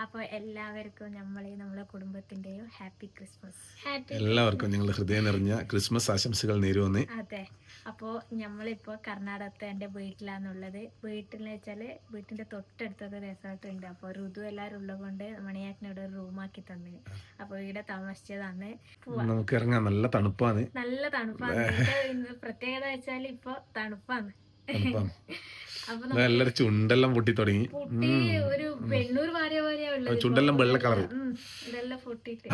അപ്പോൾ എല്ലാവർക്കും നമ്മളെ കുടുംബത്തിൻ്റെയും ഹാപ്പി ക്രിസ്മസ്. എല്ലാവർക്കും ഞങ്ങൾ ഹൃദയം നിറഞ്ഞ ക്രിസ്മസ് ആശംസകൾ നേരുവന്നേ. അതെ, അപ്പോൾ നമ്മളിപ്പോൾ കർണാടകത്തെ എൻ്റെ വീട്ടിലാണുള്ളത്. വീട്ടിലെന്ന് വെച്ചാൽ വീട്ടിൻ്റെ തൊട്ടടുത്തൊരു റിസോർട്ട് ഉണ്ട്. അപ്പോൾ ഋതു എല്ലാവരും ഉള്ളത് കൊണ്ട് മണിയാക്കിനോട് ഒരു റൂമാക്കി തന്നിന്. അപ്പോൾ ഇവിടെ താമസിച്ചതാണ്. നമുക്ക് ഇറങ്ങാൻ നല്ല തണുപ്പാണ്. നല്ല തണുപ്പാണ്. പ്രത്യേകത വെച്ചാൽ ഇപ്പോൾ തണുപ്പാണ്. എല്ലാരും ചുണ്ടെല്ലാം പൊട്ടി തുടങ്ങി. ഒരു വെണ്ണൂർ ചുണ്ടെല്ലാം വെള്ള കളറ്.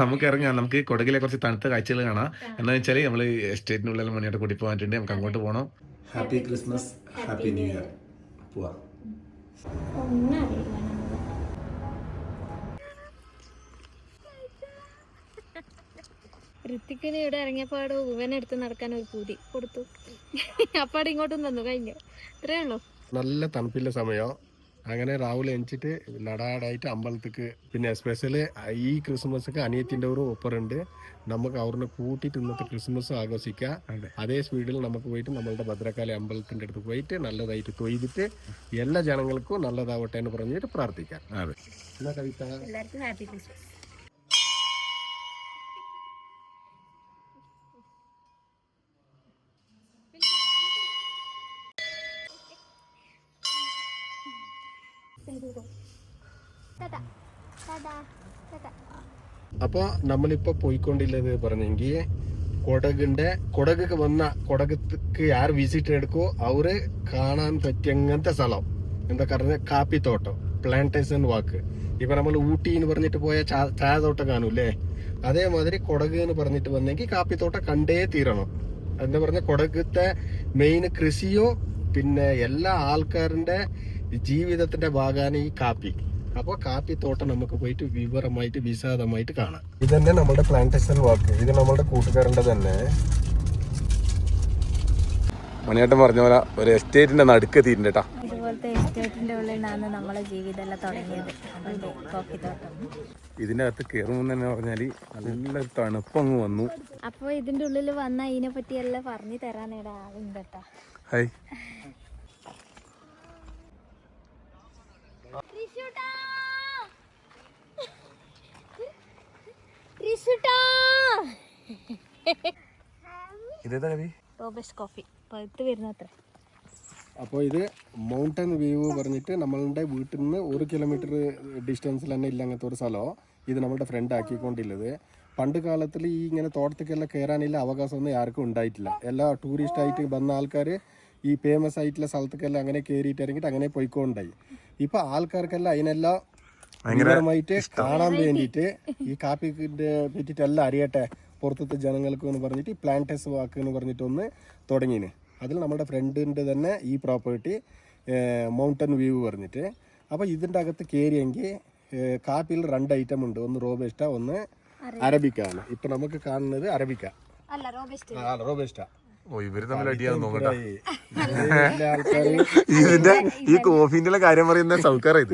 നമുക്ക് ഇറങ്ങാം. നമുക്ക് കൊടകിലെ കുറച്ച് തണുത്ത കാഴ്ചകൾ കാണാം. എന്താ വെച്ചാല് നമ്മള് എസ്റ്റേറ്റിനുള്ളിൽ മണിയായിട്ട് കൂടി പോകാനായിട്ടുണ്ട്. നമുക്ക് അങ്ങോട്ട് പോകണം. Happy Christmas, happy new year. പോവാ. ഋത്തിക്കിന് ഇവിടെ ഇറങ്ങിയപ്പാട് ഇവനെടുത്ത് നടക്കാൻ ഒരു പൂതി കൊടുത്തു. അപ്പാട് ഇങ്ങോട്ടും തന്നു. കഴിഞ്ഞു. ഇത്രേ ഉള്ളൂ. നല്ല തണുപ്പില്ല സമയം. അങ്ങനെ രാവിലെ എണിച്ചിട്ട് നടാടായിട്ട് അമ്പലത്തേക്ക്. പിന്നെ സ്പെഷ്യല് ഈ ക്രിസ്മസ് അനിയത്തിൻ്റെ ഒരു ഒപ്പറുണ്ട്. നമുക്ക് അവരിനെ കൂട്ടിയിട്ട് ഇന്നത്തെ ക്രിസ്മസ് ആഘോഷിക്കാം. അതേ സ്പീഡിൽ നമുക്ക് പോയിട്ട് നമ്മളുടെ ഭദ്രകാളി അമ്പലത്തിൻ്റെ അടുത്ത് പോയിട്ട് നല്ലതായിട്ട് തൊയ്തിട്ട് എല്ലാ ജനങ്ങൾക്കും നല്ലതാവട്ടെ എന്ന് പറഞ്ഞിട്ട് പ്രാർത്ഥിക്കാം. എന്നാ കവിത, എല്ലാവർക്കും ഹാപ്പി ക്രിസ്മസ്. അപ്പോൾ നമ്മളിപ്പോൾ പോയിക്കൊണ്ടില്ലത് പറഞ്ഞെങ്കിൽ കൊടകൊക്കെ വന്ന കൊടകക്ക് ആര് വിസിറ്റ് എടുക്കോ അവര് കാണാൻ പറ്റിയ അങ്ങനത്തെ സ്ഥലം എന്താ പറഞ്ഞ കാപ്പിത്തോട്ടം, പ്ലാന്റേഷൻ വാക്ക്. ഇപ്പൊ നമ്മൾ ഊട്ടി എന്ന് പറഞ്ഞിട്ട് പോയ ചായത്തോട്ടം കാണൂല്ലേ, അതേമാതിരി കൊടക് എന്ന് പറഞ്ഞിട്ട് വന്നെങ്കിൽ കാപ്പിത്തോട്ടം കണ്ടേ തീരണം. എന്താ പറഞ്ഞ കൊടകത്തെ മെയിൻ കൃഷിയോ പിന്നെ എല്ലാ ആൾക്കാരുടെ ജീവിതത്തിന്റെ ഭാഗമാണ് ഈ കാപ്പി. അപ്പൊ കാപ്പിത്തോട്ടം നമുക്ക് പോയിട്ട് വിവരമായിട്ട് വിശദമായിട്ട് കാണാം. ഇത് തന്നെ നമ്മുടെ പ്ലാന്റേഷൻ വാക്ക്. ഇത് നമ്മുടെ കൂട്ടുകാരന്റെ തന്നെ. മണിയേട്ടൻ പറഞ്ഞ പോലെ ഒരു എസ്റ്റേറ്റിന്റെ നടുക്ക് എത്തിയിട്ടുണ്ട്. ഇതുപോലത്തെ എസ്റ്റേറ്റിന്റെ ഉള്ളിലാണ് നമ്മളെ ജീവിതം തുടങ്ങിയത്. ഇതിന്റെ അകത്ത് കയറുമ്പോൾ തന്നെ പറഞ്ഞാല് നല്ല തണുപ്പങ്ങ് വന്നു. അപ്പൊ ഇതിന്റെ ഉള്ളിൽ വന്ന ഇതിനെ പറ്റിയെല്ലാം പറഞ്ഞു തരാനേടാ ആളുണ്ട് കേട്ടാ. ഹായ്. ഇതേതാ കവി? റോബസ്റ്റ് കോഫി പഴുത്ത് വരുന്നത്ര. അപ്പോൾ ഇത് മൗണ്ടൻ വ്യൂ പറഞ്ഞിട്ട് നമ്മളുടെ വീട്ടിൽ നിന്ന് 1 കിലോമീറ്റർ ഡിസ്റ്റൻസിൽ തന്നെ ഇല്ല അങ്ങനത്തെ ഒരു സ്ഥലമോ. ഇത് നമ്മുടെ ഫ്രണ്ട് ആക്കിക്കൊണ്ടില്ലത്. പണ്ട് കാലത്തിൽ ഈ ഇങ്ങനെ തോട്ടത്തേക്കെല്ലാം കയറാനുള്ള അവകാശമൊന്നും ആർക്കും ഉണ്ടായിട്ടില്ല. എല്ലാ ടൂറിസ്റ്റ് ആയിട്ട് വന്ന ആൾക്കാർ ഈ ഫേമസ് ആയിട്ടുള്ള സ്ഥലത്തേക്കെല്ലാം അങ്ങനെ കയറിയിട്ട് ഇറങ്ങിയിട്ട് അങ്ങനെ പോയിക്കൊണ്ടായി. ഇപ്പൊ ആൾക്കാർക്കെല്ലാം അതിനെല്ലാം ഭയങ്കരമായിട്ട് കാണാൻ വേണ്ടിയിട്ട് ഈ കാപ്പിന്റെ പറ്റിയിട്ട് എല്ലാം അറിയട്ടെ പുറത്തത്തെ ജനങ്ങൾക്ക് എന്ന് പറഞ്ഞിട്ട് ഈ പ്ലാന്റേഴ്സ് വാക്ക് എന്ന് പറഞ്ഞിട്ടൊന്ന് തുടങ്ങിന്. അതിൽ നമ്മുടെ ഫ്രണ്ടിൻ്റെ തന്നെ ഈ പ്രോപ്പർട്ടി മൗണ്ടൻ വ്യൂ പറഞ്ഞിട്ട്. അപ്പോൾ ഇതിൻ്റെ അകത്ത് കയറിയെങ്കിൽ കാപ്പിയിൽ 2 ഐറ്റം ഉണ്ട്. ഒന്ന് റോബസ്റ്റ, ഒന്ന് അറബിക്കാണ്. ഇപ്പൊ നമുക്ക് കാണുന്നത് അറബിക്ക, റോബസ്റ്റ. ഓ, ഇവര് തമ്മിൽ അടിയാന്ന് നോക്കട്ടെ. ഇതിന്റെ ഈ കോഫിന്റെ കാര്യം പറയുന്ന സൗകര്യം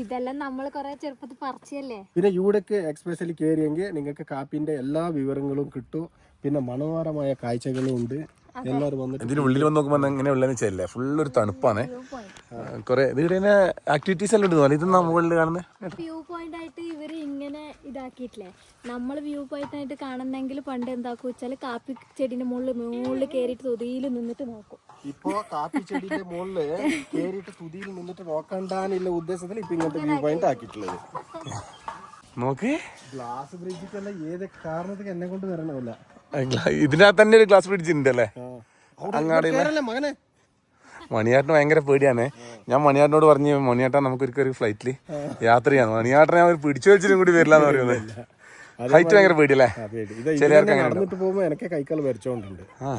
ഇതെല്ലാം നമ്മൾ കുറെ ചെറുപ്പത്തിൽ പറിച്ചല്ലേ. പിന്നെ ഇവിടേക്ക് എക്സ്പെഷ്യലി കയറിയെങ്കിൽ നിങ്ങൾക്ക് കാപ്പിന്റെ എല്ലാ വിവരങ്ങളും കിട്ടും. പിന്നെ മനോഹരമായ കാഴ്ചകളും ഉണ്ട്. എല്ലാവരും വന്നിട്ട് ഇതിന് ഉള്ളിൽ വന്ന് നോക്കുമ്പോൾ എങ്ങനെ ഉള്ളതെന്ന് വെച്ചല്ലേ ഫുള്ളൊരു തണുപ്പാണ്. കുറെ ഇതിന് ആക്ടിവിറ്റീസ് എല്ലാം ഉണ്ട്. ഇത് മുകളിൽ കാണുന്നത് വ്യൂ പോയിന്റ് ആയിട്ട് ഇവര് ഇങ്ങനെ ഇതാക്കിയിട്ടില്ലേ. നമ്മൾ വ്യൂ പോയിന്റ് ആയിട്ട് കാണുന്നെങ്കിൽ പണ്ട് എന്താക്കും വെച്ചാല് കാപ്പി ചെടിന്റെ മുകളിൽ കയറിയിട്ട് തൊതിയിൽ നിന്നിട്ട് നോക്കും. ഇപ്പൊ കാപ്പി ചെടിന്റെ മുകളില് കയറിയിട്ട് തുതിയിൽ നിന്നിട്ട് നോക്കണ്ടാനുള്ള ഉദ്ദേശത്തിൽ ഇപ്പൊ ഇങ്ങനത്തെ വ്യൂ പോയിന്റ് ആക്കിയിട്ടുള്ളത്. നോക്ക്, ഗ്ലാസ് ബ്രിഡ്ജിക്കല്ല ഏത് കാരണത്തേക്ക് എന്നെ കൊണ്ട് വരണമല്ല. ഇതിനകത്ത് തന്നെ ഒരു ഗ്ലാസ് ബ്രിഡ്ജ് ഉണ്ടല്ലേ അങ്ങാടിയിലെ. മകനെ മണിയാട്ടിന് ഭയങ്കര പേടിയാണേ. ഞാൻ മണിയാട്ടിനോട് പറഞ്ഞു, മണിയാട്ടാ നമുക്ക് ഒരിക്കലും ഫ്ലൈറ്റിൽ യാത്ര ചെയ്യാൻ. മണിയാട്ടനെ ഞാൻ പിടിച്ചു വെച്ചിട്ടും കൂടി വരില്ല എന്ന് പറയുന്നത്. ഹൈറ്റ് ഭയങ്കര പേടിയല്ലേ ചിലർക്ക്. ആ,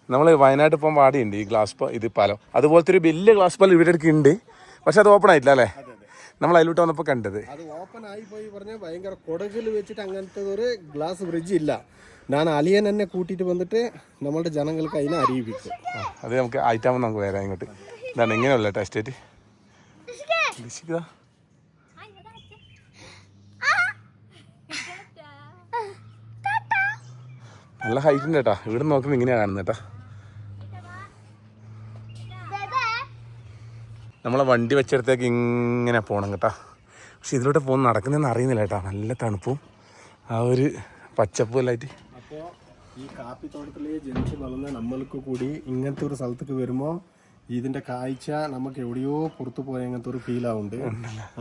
നമ്മള് വയനാട്ടിൽ പോകുമ്പോൾ പാടിയുണ്ട് ഈ ഇത് പാലം. അതുപോലത്തെ ഒരു വലിയ ഗ്ലാസ് പാലം ഇവിടെ അടുത്ത് ഉണ്ട്. പക്ഷെ അത് ഓപ്പൺ ആയിട്ടില്ല അല്ലേ. നമ്മൾ അതിലോട്ട് വന്നപ്പോ കണ്ടത് അത് ഓപ്പൺ ആയി പോയി പറഞ്ഞാൽ ഭയങ്കര കൊടകിൽ വെച്ചിട്ട് അങ്ങനത്തെ ഒരു ഗ്ലാസ് ബ്രിഡ്ജ് ഇല്ല. ഞാൻ അലിയൻ എന്നെ കൂട്ടിയിട്ട് വന്നിട്ട് നമ്മളുടെ ജനങ്ങൾക്ക് അതിനെ അറിയിപ്പിക്കും. അത് നമുക്ക് ആയിട്ടാകുമ്പോൾ നമുക്ക് വരാം ഇങ്ങോട്ട്. ഇതാണ് എങ്ങനെയല്ല ടെസ്റ്റേറ്റ്. നല്ല ഹൈറ്റ് ഉണ്ട് കേട്ടാ. ഇവിടെ നോക്കുമ്പോൾ ഇങ്ങനെയാ കാണുന്നത് കേട്ടാ. നമ്മളെ വണ്ടി വെച്ചിടത്തേക്ക് ഇങ്ങനെ പോകണം കേട്ടാ. പക്ഷെ ഇതിലൂടെ പോകുന്ന നടക്കുന്നതെന്ന് അറിയുന്നില്ല കേട്ടോ. നല്ല തണുപ്പും ആ ഒരു പച്ചപ്പും എല്ലായിട്ട്. അപ്പോൾ ഈ കാപ്പിത്തോട്ടത്തിൽ ജനിച്ച് വളർന്ന നമ്മൾക്ക് കൂടി ഇങ്ങനത്തെ ഒരു സ്ഥലത്തേക്ക് വരുമ്പോൾ ഇതിൻ്റെ കാഴ്ച നമുക്ക് എവിടെയോ പുറത്തു പോയ അങ്ങനത്തെ ഒരു ഫീൽ ആവുന്നുണ്ട്.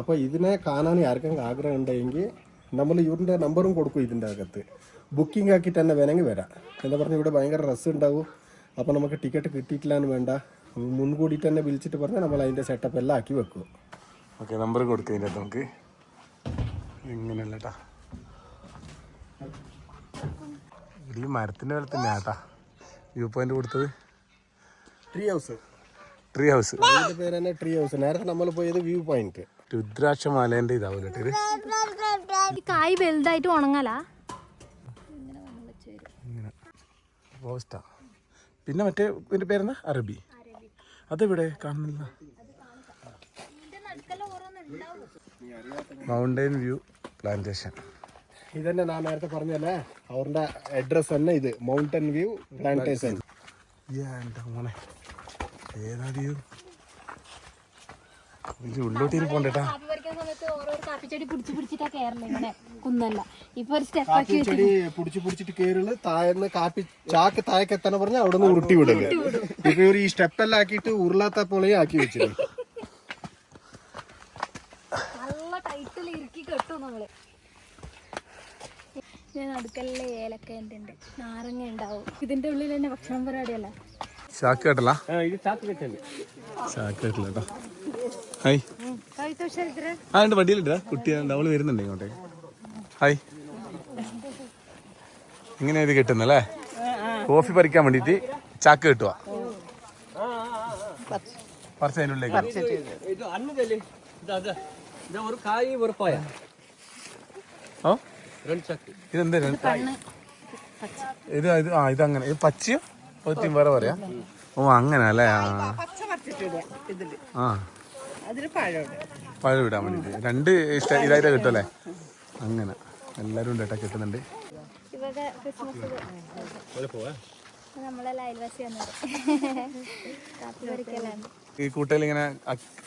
അപ്പോൾ ഇതിനെ കാണാൻ ആർക്കെങ്കിലും ആഗ്രഹം ഉണ്ടെങ്കിൽ നമ്മൾ ഇവരുടെ നമ്പറും കൊടുക്കും ഇതിൻ്റെ അകത്ത്. ബുക്കിംഗ് ആക്കിയിട്ട് തന്നെ വേണമെങ്കിൽ വരാം. എന്താ പറഞ്ഞാൽ ഇവിടെ ഭയങ്കര റസ് ഉണ്ടാവും. അപ്പോൾ നമുക്ക് ടിക്കറ്റ് കിട്ടിയിട്ടില്ലാന്ന് വേണ്ട, മുൻകൂടിയിട്ട് തന്നെ വിളിച്ചിട്ട് പറഞ്ഞാൽ നമ്മൾ അതിൻ്റെ സെറ്റപ്പ് എല്ലാം ആക്കി വെക്കും. ഓക്കെ, നമ്പർ കൊടുക്കുന്നതിൻ്റെ നമുക്ക് ഇങ്ങനെയല്ല കേട്ടാ. ഈ മരത്തിൻ്റെ മേലെ തന്നെ ആട്ടാ വ്യൂ പോയിന്റ് കൊടുത്തത്. ട്രീ ഹൗസ് അതിൻ്റെ പേര് തന്നെ ട്രീ ഹൗസ്. നേരത്തെ നമ്മൾ പോയത് വ്യൂ പോയിന്റ്. രുദ്രാക്ഷ മാലേൻ്റെ ഇതാവും കേട്ടോ ഇത്. കായ് വലുതായിട്ട് ഉണങ്ങല ഇങ്ങനെ റോസ്റ്റാ. പിന്നെ മറ്റേ ഇതിൻ്റെ പേരെന്താ? അറബി. അതെവിടെ കാണുന്നില്ല. Mountain view plantation. ഇതന്നെ ഞാൻ നേരത്തെ പറഞ്ഞല്ലേ, അവരുടെ അഡ്രസ് തന്നെ ഇത്, മൗണ്ടൻ വ്യൂ പ്ലാന്റേഷൻ. എൻ്റെ മോനെ ഏതാ വ്യൂ? ഉള്ളോട്ടേക്ക് പോണ്ടേട്ടാ. കാപ്പിച്ചെടി പിടിച്ചിട്ടാ കേരളം ഇങ്ങനെ കുന്നല്ല. ഇപ്പൊ ഒരു സ്റ്റെപ്പ് കാപ്പി ചെടി പിടിച്ചിട്ട് കയറുള്ളു. താഴെ കാപ്പി ചാക്ക് താഴേക്ക് എത്താൻ പറഞ്ഞാൽ അവിടെ നിന്ന് ഉരുട്ടി വിടല്. ഇപ്പൊ ഒരു ഈ സ്റ്റെപ്പെല്ലാം ആക്കിയിട്ട് ഉരുളാത്ത പോലെ ആക്കി വെച്ചിരുന്നു. നല്ല ടൈറ്റിൽ ഇറുക്കി കെട്ടും നമ്മള്. ഞാൻ അടുക്കലിലെ ഏലക്ക ഉണ്ട്, നാരങ്ങ ഉണ്ടാവും. ഇതിന്റെ ഉള്ളിൽ തന്നെ ഭക്ഷണം പരിപാടിയല്ല. ചാക്ക് കേട്ടല്ല, ചാക്ക് കേട്ടില്ല കേട്ടോ. ഹായ്, ആ ഉണ്ട് വണ്ടിയിലിട്ടാ. കുട്ടി അവള് വരുന്നുണ്ട് ഇങ്ങോട്ടേക്ക്. ഹായ്, ഇങ്ങനെയാ ഇത് കിട്ടുന്നല്ലേ? കോഫി പറിക്കാൻ വേണ്ടിട്ട് ചാക്ക് കിട്ടുക. പറിച്ച് അതിനുള്ളിലേക്ക് ഓ ഇതെന്താ ഇത് ഇതങ്ങനെ ഇത് പച്ചയോ ഒത്തിരി വേറെ പറയാ? ഓ അങ്ങനെ അല്ലേ? ആ പഴം ഇടാൻ വേണ്ടിട്ട് രണ്ട് ഇതായിട്ട് കിട്ടുമല്ലേ? അങ്ങനെ എല്ലാരും ഉണ്ട് കേട്ടോ, കിട്ടുന്നുണ്ട്. ഈ കൂട്ടയിൽ ഇങ്ങനെ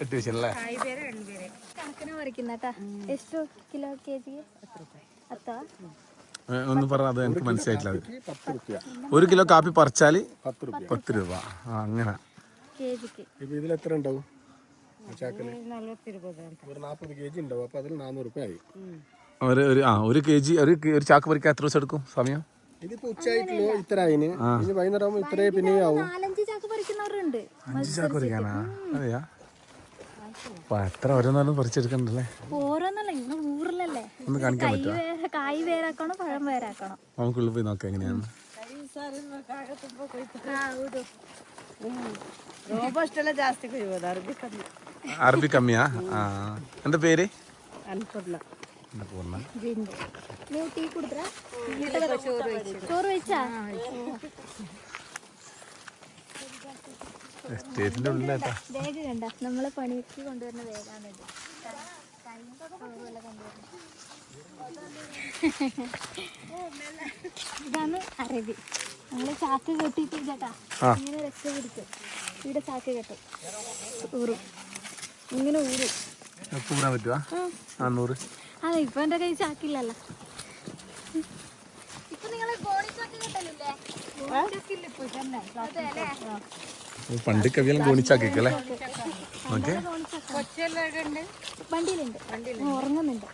ഇട്ട് വെച്ചല്ലേ? കണക്കിന് പറിക്കുന്നേട്ടാ. ಎಷ್ಟು കിലോ kg? ഒന്ന് പറഞ്ഞ അത് എനിക്ക് മനസ്സിലായിട്ടില്ല. അത് 1 കിലോ കാപ്പി പറിച്ചാല് 10 രൂപ. ആ അങ്ങനെ. ഇപ്പൊ ഇതിൽ എത്ര ഉണ്ടാവും? ചാക്കില് 40 kg ഉണ്ടാവും. അപ്പൊ അതിൽ 400 രൂപ ആയി. ഒരു kg ഒരു ചാക്ക് പറിക്കാൻ എത്ര ദിവസം എടുക്കും സമയം? ഇതിപ്പോ ഉച്ചയായിട്ടില്ലോ ഇത്ര ആയിന്. ഇനി വൈകുന്നേരം ആവുമ്പോ ഇത്രയും പിന്നെയും ആവും. 4-5 ചാക്ക് പറിക്കുന്നവരുണ്ട്. 5 ചാക്ക് പറിക്കാനാ? അതെയാ? അപ്പൊ എത്ര ഓരോന്നാലും പറിച്ചെടുക്കണ്ടല്ലേ? ഓരോന്നല്ല, ഇങ്ങനെ ഊറിലല്ലേ. ഒന്ന് കാണിക്കാൻ പറ്റുമോ? കായ് വേരാക്കണോ പഴം വേരാക്കണോ? നമുക്കുള്ളിൽ പോയി നോക്കാം എങ്ങനെയാണ്. അറബി കമ്മിയാ? ആ, എന്താ പേര്? പൂർണ്ണ. ടീ കുടിച്ചാ? ചോറ് വെച്ചാ? എസ്റ്റേറ്റിന്റെ ഉള്ളിലാട്ടാ. ബാഗ് കണ്ട നമ്മളെ പണിക്ക് കൊണ്ടുവരുന്ന ബാഗാണ് ഇത്. ഇതാണ് അറബി. നമ്മള് ചാക്ക് കെട്ടിട്ട് ചേട്ടാ ഇങ്ങനെ രക്ഷ പിടിക്കും. ഇവിടെ ചാക്ക് കെട്ടും, ഊറും, ഇങ്ങനെ ഊറും. ഊരാൻ പറ്റുവാ? 400. അതെ, ഇപ്പൊ എന്റെ കൈ ചാക്കില്ലല്ലോ. ഇപ്പൊ നിങ്ങള് ഗോണി ചാക്ക് കെട്ടലില്ലേ? പണ്ട് കവിയെല്ലാം ഗോണിച്ചാക്കല്ലേ? ഓക്കെ, വണ്ടിയിലുണ്ട്, ഉറങ്ങുന്നുണ്ട്.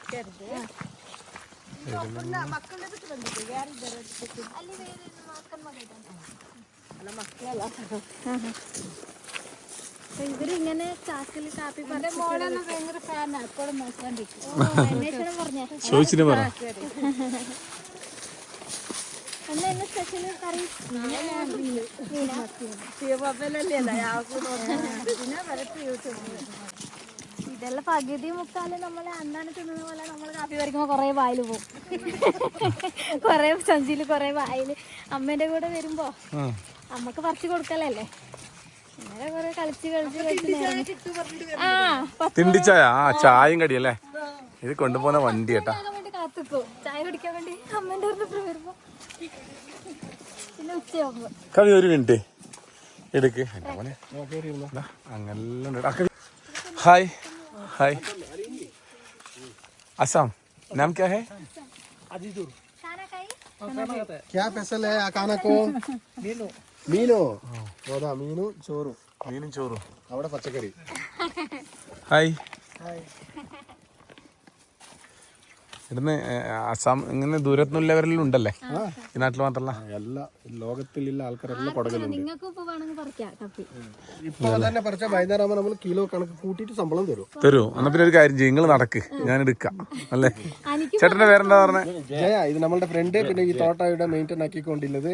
ഇവരിങ്ങനെ ചാക്കിൽ കാപ്പി ഭയങ്കര ഫാനാ. എപ്പോഴും അന്വേഷണം പറഞ്ഞ ചോദിച്ചിട്ട് പറ. എന്നെ സ്പെഷ്യൽ കറി ഇതെല്ലാം പകുതി മുക്കാല് നമ്മളെ അന്നാണ് തിന്നുന്ന പോലെ നമ്മൾ കാപ്പി പറിക്കുമ്പോ കൊറേ വായില് പോകും. കൊറേ സഞ്ചിയില് കൊറേ വായില്. അമ്മേന്റെ കൂടെ വരുമ്പോ അമ്മക്ക് പറിച്ചു കൊടുക്കലല്ലേ. അങ്ങനെ കൊറേ കളിച്ച് തിണ്ടിച്ചായ ചായയും കടിയല്ലേ ഇത് കൊണ്ടുപോകുന്ന വണ്ടി കേട്ടാ. കാത്തുക്കോ ചായ കുടിക്കാൻ വേണ്ടി അമ്മേന്റെ കൂടെ വരുമ്പോ. പിന്നെ ഉച്ചയാകുമ്പോ കവി ഒരു മിനിറ്റ് എടുക്ക്. അങ്ങനെ ഹായ് ഹായ് असम नाम क्या है? क्या स्पेशल है खाना को? മീനോ അതാ മീനും ചോറും. മീനും ചോറും. അവിടെ പച്ചക്കറി. ഹായ്. ഇവിടുന്ന് അസം ഇങ്ങനെ ദൂരത്തുനിന്നുള്ളവരെല്ലാം ഉണ്ടല്ലേ ഈ നാട്ടിൽ മാത്രമല്ല? എല്ലാ ലോകത്തിലുള്ള ആൾക്കാരെല്ലാം കൊടകലുണ്ട്. നിങ്ങൾക്ക് ഇപ്പൊ വേണമെങ്കിൽ പറിക്കാം കപ്പി. ഇപ്പൊ തന്നെ പറിച്ച വൈകുന്നേരം ആകുമ്പോൾ നമ്മൾ കിലോ കണക്ക് കൂട്ടിയിട്ട് ശമ്പളം തരും. എന്നാ പിന്നെ ഒരു കാര്യം ചെയ്യും, നിങ്ങൾ നടക്ക്, ഞാൻ എടുക്കാം അല്ലേ? ചേട്ടന്റെ പേരെന്താ പറഞ്ഞ? ജയ. ഇത് നമ്മളുടെ ഫ്രണ്ട്. പിന്നെ ഈ തോട്ടയുടെ മെയിൻറ്റെയിൻ ആക്കിക്കൊണ്ടില്ലത്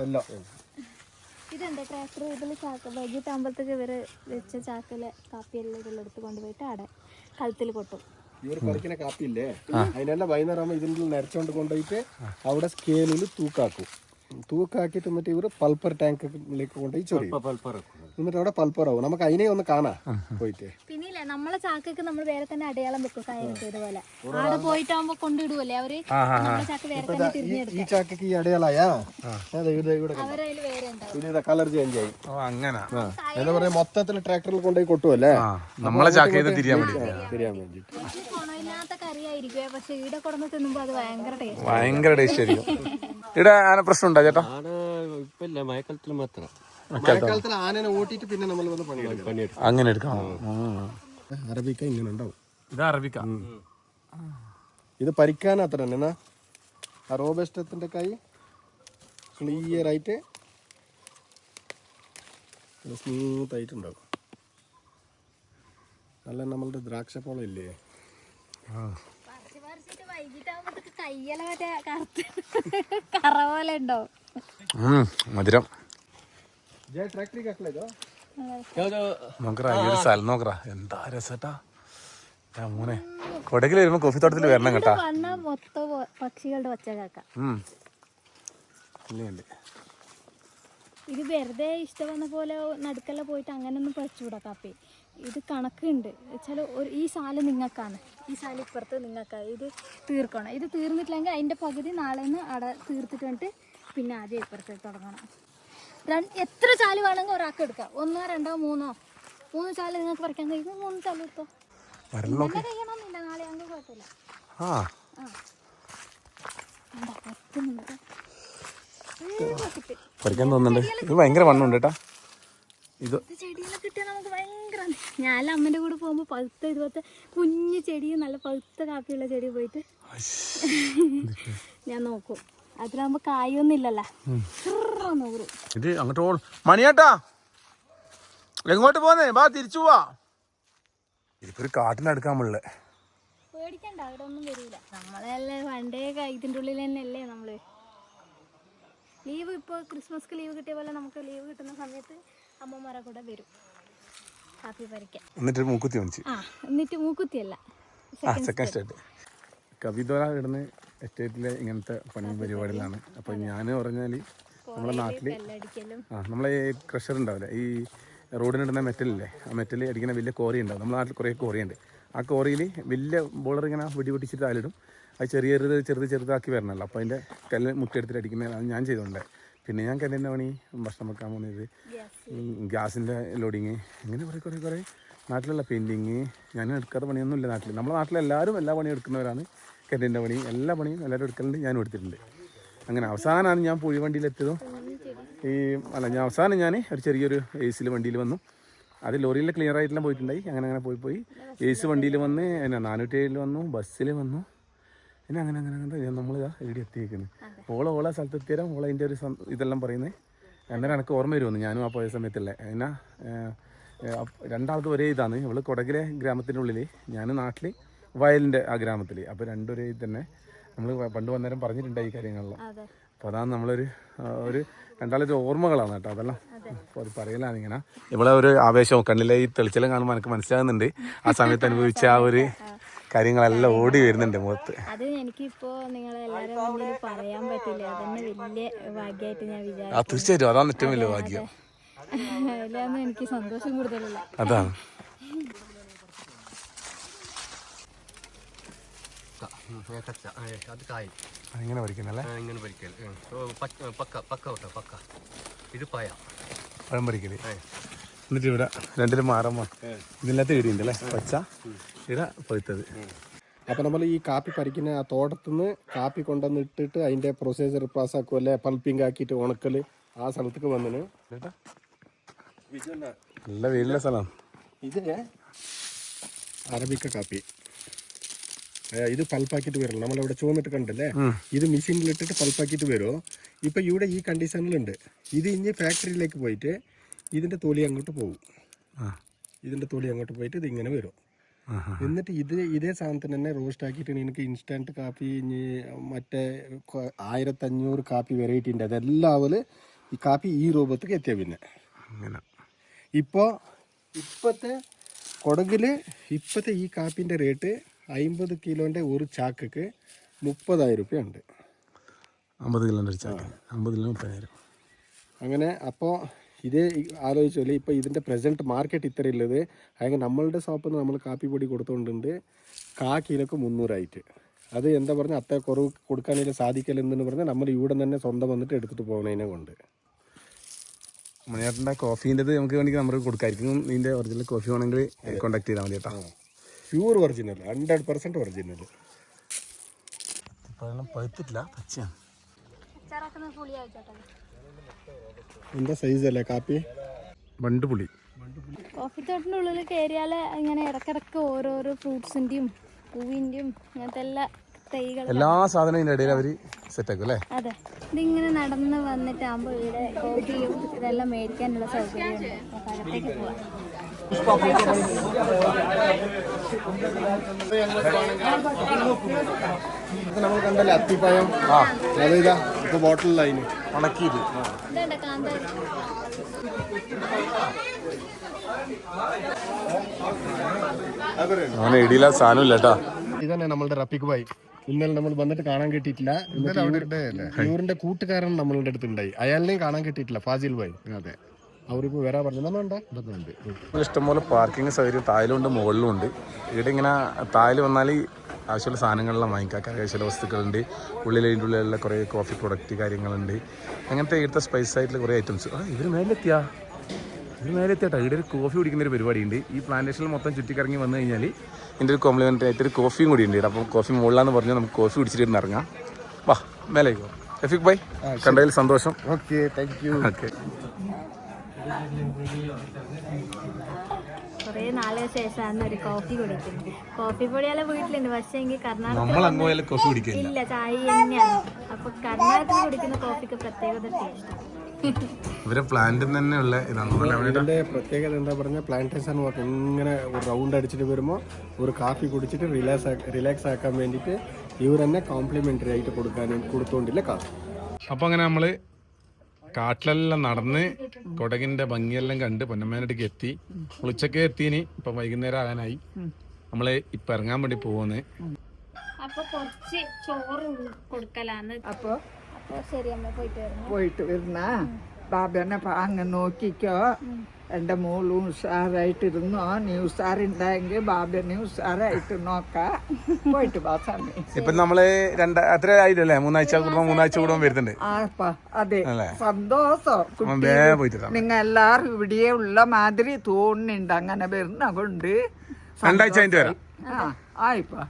എല്ലാം. ഇതെന്താ ട്രാക്ടർ ഇതിൽ ചാക്ക് വൈകിട്ട് ആകുമ്പോഴത്തേക്ക് ഇവര് വെച്ച ചാക്കില് കാപ്പിയെല്ലാം ഇതിലെടുത്ത് എടുത്ത് കൊണ്ടുപോയിട്ട് അവിടെ കഴുത്തിൽ കൊട്ടും. ഇവർ പറിക്കുന്ന കാപ്പിയില്ലേ, അതിനെല്ലാം വൈകുന്നേരം ആകുമ്പോൾ ഇതിൻ്റെ നിറച്ചോണ്ട് കൊണ്ടുപോയിട്ട് അവിടെ സ്കെയിലിൽ തൂക്കാക്കും. തൂക്കാക്കിയിട്ട് എന്നിട്ട് ഇവർ പൾപ്പർ ടാങ്കിലേക്ക് കൊണ്ടുപോയി ചൊറിയും. എന്നിട്ട് അവിടെ പൾപ്പറാവും. നമുക്ക് അതിനെ ഒന്ന് കാണാം പോയിട്ട്. പിന്നില്ലേ നമ്മളെ ചാക്കൊക്കെ നമ്മൾ വേറെ തന്നെ അടയാളം വെക്കും കയറിട്ട് ഇതുപോലെ. അവിടെ പോയിട്ടാകുമ്പോ കൊണ്ടിടുവല്ലേ അവര്, നമ്മളെ ചാക്ക് വേറെ തന്നെ തിരിഞ്ഞെടുക്കും. ഈ ചാക്കക്ക് ഈ അടയാളായ അവരതിൽ വേറെ ഉണ്ടാവും. പിന്നെ കളർ ചേഞ്ച് ആയി. അങ്ങനെ എന്താ പറയാ, മൊത്തത്തിൽ ട്രാക്ടറിൽ കൊണ്ടുപോയി കൊട്ടുമല്ലേ നമ്മളെ ചാക്ക് തിരിയാൻ വേണ്ടി. തിരിയാൻ വേണ്ടിട്ട് ഗുണമില്ലാത്ത കറിയായിരിക്കും, പക്ഷെ ഇവിടെ കൊടുന്ന് തിന്നുമ്പോ അത് ഭയങ്കര ടേസ്റ്റ്. ഭയങ്കര ടേസ്റ്റ് ആയിരിക്കും. ഇവിടെ ആന പ്രശ്നം ഉണ്ടോ ചേട്ടാ? മഴക്കാലത്തിൽ മാത്രം. മഴക്കാലത്തിൽ ആനനെ ഓട്ടിട്ട് പിന്നെ നമ്മൾ വന്ന് പണിയെടുക്കും. അങ്ങനെ എടുക്കാം. അറബിക്ക ഇങ്ങനെ ഉണ്ടാവും. ഇത് അറബിക്ക. ഇത് പരിക്കാൻ അത്ര തന്നെ എന്നാ ആ റോബസ്റ്റത്തിന്റെ കൈ ക്ലിയർ ആയിട്ട് സ്മൂത്ത് ആയിട്ടുണ്ടാവും. നല്ല നമ്മളുടെ ദ്രാക്ഷപ്പോളം ഇല്ലേ, കയ്യെല്ലാം മറ്റേ കറ പോലെ ഉണ്ടാവും. മധുരം. നോക്കറാ ഈ ഒരു സ്ഥലം നോക്കറാ, എന്താ രസട്ടാ മോനെ. കൊടകിൽ വരുമ്പോ കോഫി തോട്ടത്തിൽ വരണം കേട്ടാ. മൊത്തം പക്ഷികളുടെ ഒച്ച കേക്കാം. ഇത് വെറുതെ ഇഷ്ടം വന്ന പോലെ നടുക്കെല്ലാം പോയിട്ട് അങ്ങനൊന്നും പറിച്ചുകൂടാ കാപ്പി. ഇത് കണക്കുണ്ട് വെച്ചാൽ ഈ സാല് നിങ്ങൾക്കാണ്, ഈ സാല് ഇപ്പുറത്ത് നിങ്ങൾക്കാണ്. ഇത് തീർക്കണം. ഇത് തീർന്നിട്ടില്ലെങ്കിൽ അതിൻ്റെ പകുതി നാളെ നിന്ന് അവിടെ തീർത്തിട്ട് വന്നിട്ട് പിന്നെ ആദ്യം ഇപ്പുറത്തേക്ക് തുടങ്ങണം. എത്ര ചാല് വേണമെങ്കിൽ ഒരാൾക്ക് എടുക്കാം. 1, 2, 3 ചാല് നിങ്ങൾക്ക് പറിക്കാൻ കഴിയുമ്പോൾ 3 ചാല് എടുത്തോ. കഴിയണമെന്നില്ല, നാളെ അങ്ങനെ കുഴപ്പമില്ല. പറിക്കാൻ തോന്നുന്നുണ്ട്. ഇത് ഭയങ്കര വണ്ണുണ്ട് കേട്ടാ. ഇത് ചെടികളെ കിട്ടിയാൽ നമുക്ക് ഭയങ്കര. ഞാൻ അമ്മൻ്റെ കൂടെ പോകുമ്പോൾ പഴുത്ത ഇതുപോലത്തെ കുഞ്ഞു ചെടിയും നല്ല പഴുത്ത കാപ്പിയുള്ള ചെടി പോയിട്ട് ഞാൻ നോക്കും. അതിലാകുമ്പോ കായൊന്നും ഇല്ലല്ലോ. ഇത് അങ്ങോട്ട് മണിയേട്ടാ എങ്ങോട്ട് പോന്നേ? ബാ തിരിച്ചു പോവാ. ഇതിപ്പോ ഒരു കാട്ടിനടുക്കാമുള്ള. പേടിക്കണ്ട, അവിടെ ഒന്നും വരില്ല. നമ്മളല്ലേ പണ്ടേ ഇതിൻ്റെ ഉള്ളിൽ തന്നെയല്ലേ നമ്മള്. ലീവ് ഇപ്പോൾ ക്രിസ്മസ്ക്ക് ലീവ് കിട്ടിയ പോലെ നമുക്ക് ലീവ് കിട്ടുന്ന സമയത്ത് അമ്മമാരെ കൂടെ വരും കാപ്പി പറിക്കാൻ. എന്നിട്ട് മൂക്കുത്തി വാങ്ങിച്ചു. എന്നിട്ട് മൂക്കുത്തിയല്ല, സെക്കൻഡ് സ്റ്റേറ്റ്. കവിതോറ ഇടുന്ന എസ്റ്റേറ്റിലെ ഇങ്ങനത്തെ പണി പരിപാടികളാണ്. അപ്പോൾ ഞാൻ പറഞ്ഞാൽ നമ്മളെ നാട്ടിൽ നമ്മളെ ക്രഷർ ഉണ്ടാവില്ല, ഈ റോഡിനിടുന്ന മെറ്റലില്ലേ, ആ മെറ്റൽ അടിക്കുന്ന വലിയ കോറി ഉണ്ടാവും. നമ്മുടെ നാട്ടിൽ കുറേ കോറിയുണ്ട്. ആ കോറിയിൽ വലിയ ബോളർ ഇങ്ങനെ വെടിപൊട്ടിച്ചിട്ട് അതിലിടും. അത് ചെറുതാക്കി വരണമല്ലോ. അപ്പോൾ അതിൻ്റെ കല്ല് മുട്ടെടുത്തിട്ട് അടിക്കുന്ന ഞാൻ ചെയ്തോണ്ടേ. പിന്നെ ഞാൻ കല്ലിൻ്റെ പണി, ഭക്ഷണം വെക്കാൻ പോകുന്നത്, ഗ്യാസിൻ്റെ ലോഡിങ്, ഇങ്ങനെ കുറേ നാട്ടിലുള്ള പെയിൻറ്റിങ്. ഞാൻ എടുക്കാത്ത പണിയൊന്നുമില്ല നാട്ടിൽ. നമ്മുടെ നാട്ടിലെല്ലാവരും എല്ലാ പണിയും എടുക്കുന്നവരാണ്. കല്ലിൻ്റെ പണി എല്ലാ പണിയും എല്ലാവരും എടുക്കലുണ്ട്, ഞാനും എടുത്തിട്ടുണ്ട്. അങ്ങനെ അവസാനമാണ് ഞാൻ പുഴി വണ്ടിയിലെത്തിയതും. ഞാൻ അവസാനം ഒരു ചെറിയൊരു AC വണ്ടിയിൽ വന്നു. അത് ലോറിയിൽ ക്ലിയർ ആയിട്ടെല്ലാം പോയിട്ടുണ്ടായി. അങ്ങനെ പോയി AC വണ്ടിയിൽ വന്ന് 407 വന്നു, ബസ്സിൽ വന്നു. പിന്നെ അങ്ങനെ നമ്മളിതാ ഇവിടെ എത്തിയിരിക്കുന്നത്. ഓള സ്ഥലത്ത് എത്തിയാലും ഓള അതിൻ്റെ ഒരു ഇതെല്ലാം പറയുന്നത്. അന്നേരം എനിക്ക് ഓർമ്മ വരുമെന്ന്, ഞാനും ആ പോയ സമയത്തല്ലേ. എന്നാ രണ്ടാൾക്ക് ഒരേ ഇതാണ്. ഇവള് കൊടകിലെ ഗ്രാമത്തിനുള്ളിൽ, ഞാൻ നാട്ടിൽ വയലിൻ്റെ ആ ഗ്രാമത്തിൽ. അപ്പോൾ രണ്ടൊരേ ഇത് തന്നെ. നമ്മൾ പണ്ട് വന്നേരം പറഞ്ഞിട്ടുണ്ടായി ഈ കാര്യങ്ങളിലും. അപ്പോൾ അതാണ് നമ്മളൊരു രണ്ടാളൊരു ഓർമ്മകളാണ് കേട്ടോ അതെല്ലാം. അപ്പോൾ അത് പറയലാണ് ഇങ്ങനെ. ഇവിടെ ഒരു ആവേശവും കണ്ണിലെ ഈ തെളിച്ചെല്ലാം കാണുമ്പോൾ എനിക്ക് മനസ്സിലാകുന്നുണ്ട്. ആ സമയത്ത് അനുഭവിച്ച ആ ഒരു കാര്യങ്ങളെല്ലാം ഓടി വരുന്നുണ്ട് മുഖത്ത്. അത് എനിക്കിപ്പോ നിങ്ങളെല്ലാവരും മുന്നിൽ പറയാൻ പറ്റില്ല. അതന്നെ വലിയ ഭാഗ്യമായിട്ട് ഞാൻ വിചാരിച്ചു. തീർച്ചയായിട്ടും അതാണ് ഏറ്റവും വലിയ ഭാഗ്യം. അതിലൊന്നും എനിക്ക് സന്തോഷം കൂടുതലല്ല. അതാണ് ഇങ്ങനെ പഠിക്കുന്നല്ലേ. പഴം പറിക്കല്. എന്നിട്ട് ഇവിടെ രണ്ടിലും മാറമ്മ ഇതിനകത്ത് ഇടിയുണ്ടല്ലേ, പച്ച ഇട പഴുത്തത്. അപ്പോൾ നമ്മൾ ഈ കാപ്പി പറിക്കുന്ന ആ തോട്ടത്തുനിന്ന് കാപ്പി കൊണ്ടുവന്ന് ഇട്ടിട്ട് അതിൻ്റെ പ്രൊസീജർ പാസ്സാക്കും അല്ലെ പൾപ്പിംഗ് ആക്കിയിട്ട് ഉണക്കൽ ആ സ്ഥലത്തേക്ക് വന്നിന്. നല്ല വെയിലുള്ള സ്ഥലം. ഇത് അറബിക്ക കാപ്പി, ഇത് പൾപ്പാക്കിയിട്ട് വരും. നമ്മളിവിടെ ചുവന്നിട്ട് കണ്ടല്ലേ, ഇത് മെഷീനിലിട്ടിട്ട് പൾപ്പാക്കിയിട്ട് വരുമോ. ഇപ്പം ഇവിടെ ഈ കണ്ടീഷനിലുണ്ട്. ഇത് ഇനി ഫാക്ടറിയിലേക്ക് പോയിട്ട് ഇതിൻ്റെ തൊലി അങ്ങോട്ട് പോകും. ഇതിൻ്റെ തൊലി അങ്ങോട്ട് പോയിട്ട് ഇത് ഇങ്ങനെ വരും. എന്നിട്ട് ഇതേ സാധനത്തിന് തന്നെ റോസ്റ്റ് ആക്കിയിട്ട് എനിക്ക് ഇൻസ്റ്റൻറ്റ് കാപ്പി മറ്റേ 1500 കാപ്പി വെറൈറ്റി ഉണ്ട്. അതെല്ലാം ഈ കാപ്പി ഈ രൂപത്തേക്ക് എത്തിയ പിന്നെ ഇപ്പോഴത്തെ കൊടകിൽ ഇപ്പോഴത്തെ ഈ കാപ്പിൻ്റെ റേറ്റ് 50 കിലോൻ്റെ ഒരു ചാക്കക്ക് 30,000 രൂപ ഉണ്ട്. 50 കിലോൻ്റെ ചാക്ക് 50 കിലോ 30,000. അങ്ങനെ. അപ്പോൾ ഇതേ ആലോചിച്ചല്ലേ ഇപ്പോൾ ഇതിൻ്റെ പ്രസൻറ്റ് മാർക്കറ്റ് ഇത്ര ഉള്ളത്. അങ്ങനെ നമ്മളുടെ ഷോപ്പിൽ നിന്ന് നമ്മൾ കാപ്പി പൊടി കൊടുത്തുകൊണ്ടുണ്ട് കിലോക്ക് 300 ആയിട്ട്. അത് എന്താ പറഞ്ഞാൽ അത്ര കുറവ് കൊടുക്കാനായിട്ട് സാധിക്കലെന്ന് പറഞ്ഞാൽ നമ്മൾ ഇവിടെ തന്നെ സ്വന്തം വന്നിട്ട് എടുത്തിട്ട് പോകുന്നതിനെ കൊണ്ട്. മണിയേട്ടൻ്റെ കോഫീൻ്റെത് നമുക്ക് വേണമെങ്കിൽ നമ്പർ കൊടുക്കായിരിക്കും. ഇതിൻ്റെ ഒറിജിനൽ കോഫി വേണമെങ്കിൽ കോൺടാക്ട് ചെയ്താൽ മതി കേട്ടോ. Pure original, 100% original. പഴുത്തിട്ടില്ല, പച്ചയാണ്. എന്താ സൈസ് അല്ലേ കാപ്പി? വണ്ടുപുളി. കോഫി തോട്ടിൻ്റെ ഉള്ളിൽ കയറിയാൽ ഇങ്ങനെ ഇടക്കിടക്ക് ഓരോരോ ഫ്രൂട്ട്സിൻ്റെയും പൂവിൻ്റെയും അങ്ങനത്തെ എല്ലാ തൈകളും എല്ലാ സാധനവും ഇതിൻ്റെ ഇടയിൽ അവർ സെറ്റാക്കും അല്ലേ? അതെ. ഇതിങ്ങനെ നടന്ന് വന്നിട്ടാകുമ്പോൾ ഇവിടെ കോഫിയും ഇതെല്ലാം മേടിക്കാനുള്ള സൗകര്യമുണ്ട്. അപ്പോൾ അകത്തേക്ക് പോവാം. നമ്മൾ കണ്ടല്ലേ അത്തിപ്പഴം, അതിതാ ഇപ്പോൾ ബോട്ടിലായിന് ഉണക്കിയത്. ഇതുണ്ട് കാന്താരി. അങ്ങനെ ഇടിയില്ല സാധനമില്ല കേട്ടോ. ഇതന്നെ നമ്മളുടെ റപ്പിക്ക് ബായി. ഇന്നലെ നമ്മൾ വന്നിട്ട് കാണാൻ കിട്ടിയിട്ടില്ല. ഇവരുടെ കൂട്ടുകാരൻ നമ്മളുടെ അടുത്തുണ്ടായി, അയാളിനെയും കാണാൻ കിട്ടിയിട്ടില്ല, ഫാസിൽ ബായി. അതെ, അവർക്ക് വരാൻ പറഞ്ഞു. നമ്മളുണ്ട് ഇഷ്ടംപോലെ പാർക്കിംഗ് സൗകര്യം താഴിലുണ്ട്, മുകളിലും ഉണ്ട്. ഇവിടെ ഇങ്ങനെ താഴിൽ വന്നാൽ ആവശ്യമുള്ള സാധനങ്ങളെല്ലാം വാങ്ങിക്കാം. കരകൗശല വസ്തുക്കളുണ്ട്. അതിൻ്റെ ഉള്ളിലുള്ള കുറേ കോഫി പ്രൊഡക്റ്റ് കാര്യങ്ങളുണ്ട്. അങ്ങനത്തെ ഇവിടുത്തെ സ്പൈസ് ആയിട്ടുള്ള കുറേ ഐറ്റംസ്. ഇവർ മേലെത്തിയാ ഇവിടെ ഒരു കോഫി കുടിക്കുന്ന ഒരു പരിപാടിയുണ്ട്. ഈ പ്ലാന്റേഷനിൽ മൊത്തം ചുറ്റിക്കറങ്ങി വന്നു കഴിഞ്ഞാൽ ഇതിൻ്റെ ഒരു കോംപ്ലിമെൻ്ററി ആയിട്ട് ഒരു കോഫിയും കൂടി ഉണ്ട്. അപ്പോൾ കോഫി മുകളിലാന്ന് പറഞ്ഞാൽ നമുക്ക് കോഫി കുടിച്ചിട്ട് ഇറങ്ങാം. വാ മേലേക്ക്. റഫീഖ് ഭായ്, കണ്ടതിൽ സന്തോഷം. Okay, thank you. ഓക്കെ. കുറേ നാളെ ശേഷമാണ് ഒരു കോഫി കുടിക്കുന്നത്. കോഫി പൊടിയെല്ലാം വീട്ടിലുണ്ട്, പക്ഷേ എങ്കിൽ നമ്മൾ അങ്ങ് പോയാലും കോഫി കുടിക്കില്ല. ഇല്ല, ചായ തന്നെയാണ്. അപ്പൊ കർണാടകത്തിൽ കുടിക്കുന്ന കോഫിക്ക് പ്രത്യേകത ടേസ്റ്റ്. ഇവരെ പ്ലാന്റിൽ തന്നെയുള്ള ഇതാണ്. ഇതിൻ്റെ പ്രത്യേകത എന്താ പറഞ്ഞാൽ പ്ലാന്റേഷൻ വർക്ക് ഇങ്ങനെ ഒരു റൗണ്ട് അടിച്ചിട്ട് വരുമ്പോൾ ഒരു കാപ്പി കുടിച്ചിട്ട് റിലാക്സ് ആക്കാൻ വേണ്ടിയിട്ട് ഇവർ തന്നെ കോംപ്ലിമെൻ്ററി ആയിട്ട് കൊടുത്തോണ്ടില്ല കാപ്പി. അപ്പോൾ അങ്ങനെ നമ്മൾ കാട്ടിലെല്ലാം നടന്ന് കൊടകിൻ്റെ ഭംഗിയെല്ലാം കണ്ട് പൊന്നമ്മേനടുക്ക് എത്തി. ഉച്ചക്ക് എത്തിന്. ഇപ്പം വൈകുന്നേരം ആകാനായി. നമ്മൾ ഇപ്പം ഇറങ്ങാൻ വേണ്ടി പോകുന്നത്. അപ്പൊ കുറച്ച് ചോറ് കൊടുക്കലാന്ന്. അപ്പൊ ശരി അമ്മ, പോയിട്ട് വരുന്ന ബാബനെ അങ്ങ് നോക്കിക്കോ. എൻ്റെ മോളും ഉഷാറായിട്ടിരുന്നോ. നീ ഉഷാറുണ്ടായെങ്കിൽ ബാബനെ ഉഷാറായിട്ട് നോക്കാം. പോയിട്ട് വാ സമയം. ഇപ്പം നമ്മള് എത്ര ആയില്ലേ? 3 ആഴ്ച കൂടുമ്പോൾ വരുന്നുണ്ട്. അതെ, സന്തോഷം. നിങ്ങൾ എല്ലാരും ഇവിടെ ഉള്ള മാതിരി തോന്നുന്നുണ്ട്. അങ്ങനെ വരുന്ന കൊണ്ട് 2 ആഴ്ച കഴിഞ്ഞിട്ട് വരാം. ആയിപ്പാ.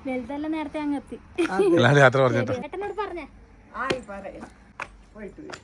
വലുതെല്ലാം നേരത്തെ അങ്ങ് എത്തി. യാത്ര പറഞ്ഞിട്ട് ഏട്ടനോട് പറഞ്ഞേ. ആയി പറയാം. പോയിട്ട് വരും.